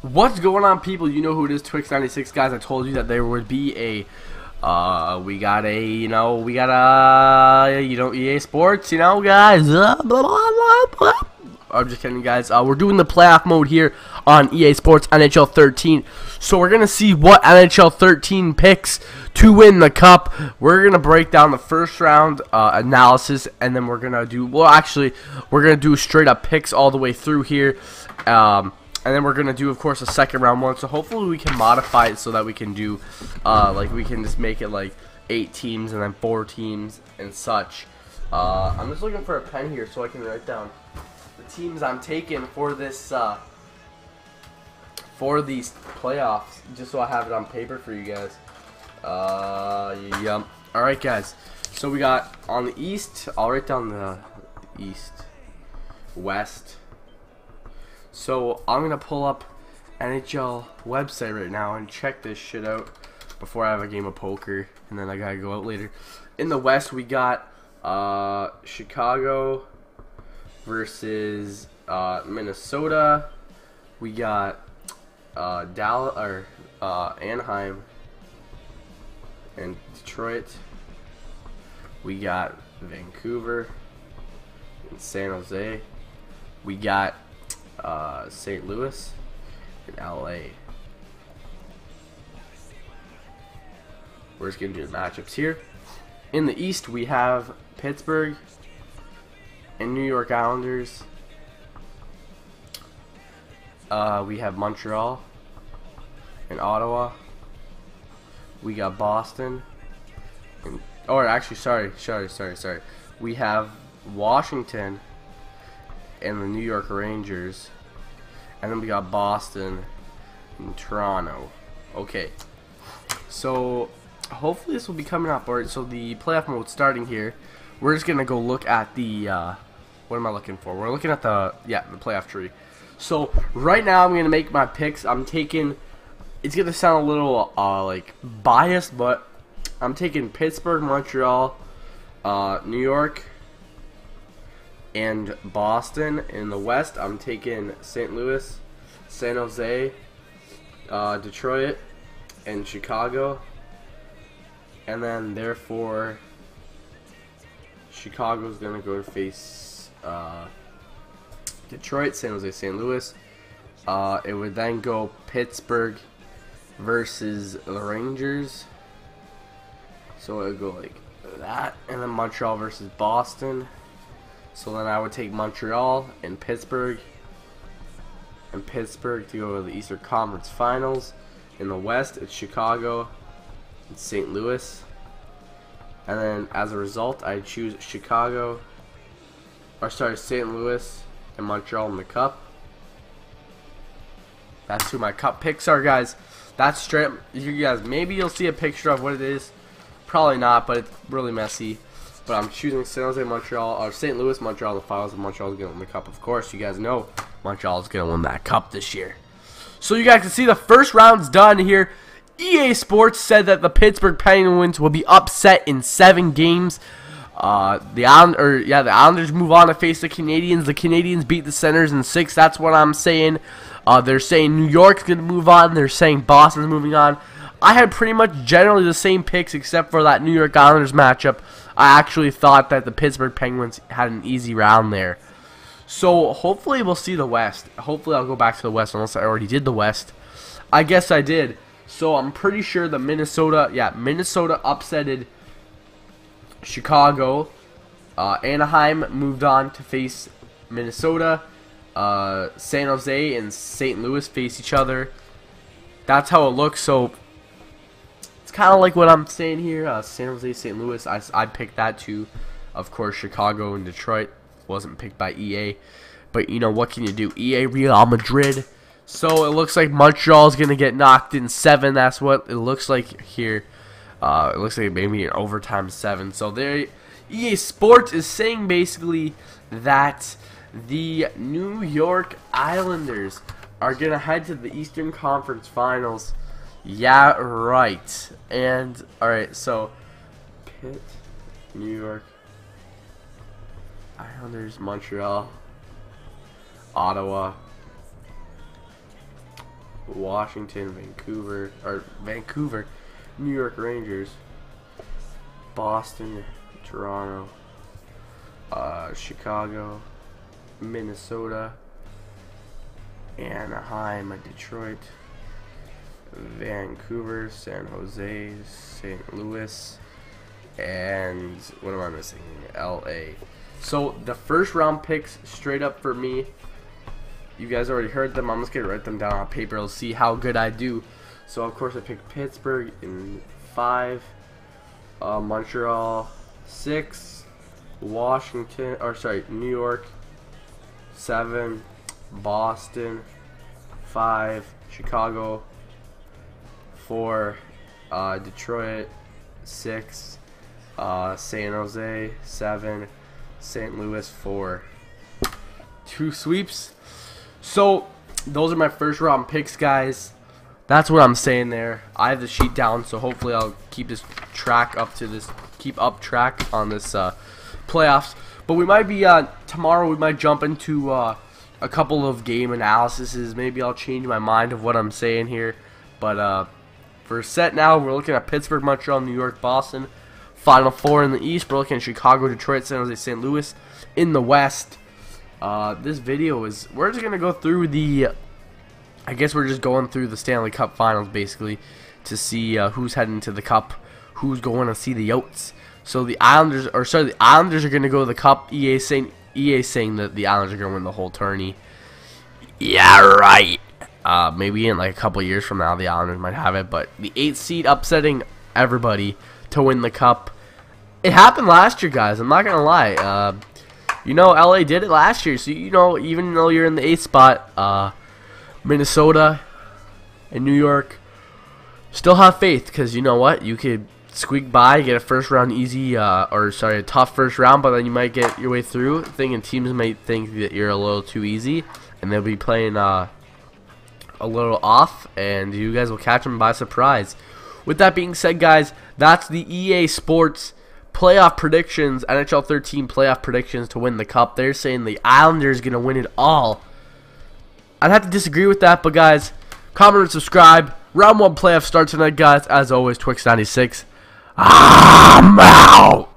What's going on, people? You know who it is, Twix96, guys. I told you that there would be a EA Sports, guys. Blah, blah, blah, blah. I'm just kidding, guys. We're doing the playoff mode here on EA Sports NHL 13. So we're gonna see what NHL 13 picks to win the cup. We're gonna break down the first round analysis, and then we're gonna do we're gonna do straight up picks all the way through here. And then we're going to do, of course, a second round one. So hopefully we can modify it so that we can do, we can just make it like 8 teams and then 4 teams and such. I'm just looking for a pen here so I can write down the teams I'm taking for this, for these playoffs, just so I have it on paper for you guys. Yep. Alright, guys. So we got on the East, I'll write down the East, West. So I'm gonna pull up NHL website right now and check this shit out before I have a game of poker, and then I gotta go out later. In the West, we got Chicago versus Minnesota. We got Anaheim and Detroit. We got Vancouver and San Jose. We got St. Louis and LA. We're just going to do the matchups here. In the East, we have Pittsburgh and New York Islanders. We have Montreal and Ottawa. We got Boston. Sorry. We have Washington and the New York Rangers, and then we got Boston and Toronto. Okay, so hopefully this will be coming up. Alright, so the playoff mode starting here. We're just gonna go look at the what am I looking for? We're looking at the playoff tree. So right now I'm gonna make my picks. I'm taking, it's gonna sound a little like biased, but I'm taking Pittsburgh, Montreal, New York, and Boston. In the West, I'm taking St. Louis, San Jose, Detroit, and Chicago. And then therefore, Chicago's gonna go to face Detroit, San Jose, St. Louis. It would then go Pittsburgh versus the Rangers. So it would go like that, and then Montreal versus Boston. So then I would take Montreal and Pittsburgh to go to the Eastern Conference Finals. In the West, it's Chicago and St. Louis. And then as a result, I choose St. Louis and Montreal in the Cup. That's who my Cup picks are, guys. That's straight. You guys, maybe you'll see a picture of what it is. Probably not, but it's really messy. But I'm choosing San Jose, Montreal, or St. Louis, Montreal in the finals, and Montreal's going to win the Cup. Of course, you guys know Montreal's going to win that Cup this year. So you guys can see the first round's done here. EA Sports said that the Pittsburgh Penguins will be upset in 7 games. The Islanders move on to face the Canadiens. The Canadiens beat the Senators in 6. That's what I'm saying. They're saying New York's going to move on. They're saying Boston's moving on. I had pretty much generally the same picks except for that New York Islanders matchup. I actually thought that the Pittsburgh Penguins had an easy round there. So hopefully we'll see the West. Hopefully I'll go back to the West, unless I already did the West. I guess I did. So I'm pretty sure the Minnesota upsetted Chicago. Anaheim moved on to face Minnesota. San Jose and St. Louis face each other. That's how it looks. So it's kind of like what I'm saying here. San Jose, St. Louis, I picked that too. Of course, Chicago and Detroit wasn't picked by EA. But, what can you do? EA Real Madrid. So it looks like Montreal's going to get knocked in 7. That's what it looks like here. It looks like maybe an overtime 7. So there, EA Sports is saying basically that the New York Islanders are going to head to the Eastern Conference Finals. Yeah, right. And, alright, so Pitt, New York, Islanders, Montreal, Ottawa, Washington, Vancouver, New York Rangers, Boston, Toronto, Chicago, Minnesota, Anaheim, Detroit, Vancouver, San Jose, St. Louis, and what am I missing? LA. So the first round picks straight up for me, you guys already heard them. I'm just gonna write them down on paper. Let's see how good I do. So of course I picked Pittsburgh in 5, Montreal 6, New York 7, Boston 5, Chicago 4, Detroit 6, San Jose 7, St. Louis 4. 2 sweeps. So those are my first round picks, guys. That's what I'm saying there. I have the sheet down, so hopefully I'll keep this track up to this, keep up track on this playoffs. But we might be tomorrow. We might jump into a couple of game analyses. Maybe I'll change my mind of what I'm saying here. But for set now, we're looking at Pittsburgh, Montreal, New York, Boston. Final 4 in the East. We're looking at Chicago, Detroit, San Jose, St. Louis in the West. This video is, we're just gonna go through the, I guess we're just going through the Stanley Cup Finals basically to see who's heading to the Cup, who's going to see the Yotes. So the Islanders, the Islanders are gonna go to the Cup. EA saying that the Islanders are gonna win the whole tourney. Yeah, right. Maybe in like a couple years from now, the Islanders might have it. But the 8th seed upsetting everybody to win the Cup. It happened last year, guys. I'm not gonna lie. You know, LA did it last year, so you know, even though you're in the 8th spot, Minnesota and New York still have faith, because you know what, you could squeak by, get a first round easy, a tough first round, but then you might get your way through. Thinking teams might think that you're a little too easy, and they'll be playing a little off, and you guys will catch them by surprise. With that being said, guys, that's the EA Sports playoff predictions, NHL 13 playoff predictions to win the Cup. They're saying the Islanders going to win it all. I'd have to disagree with that, but guys, comment and subscribe. Round 1 playoff starts tonight, guys. As always, Twix96. I'm out.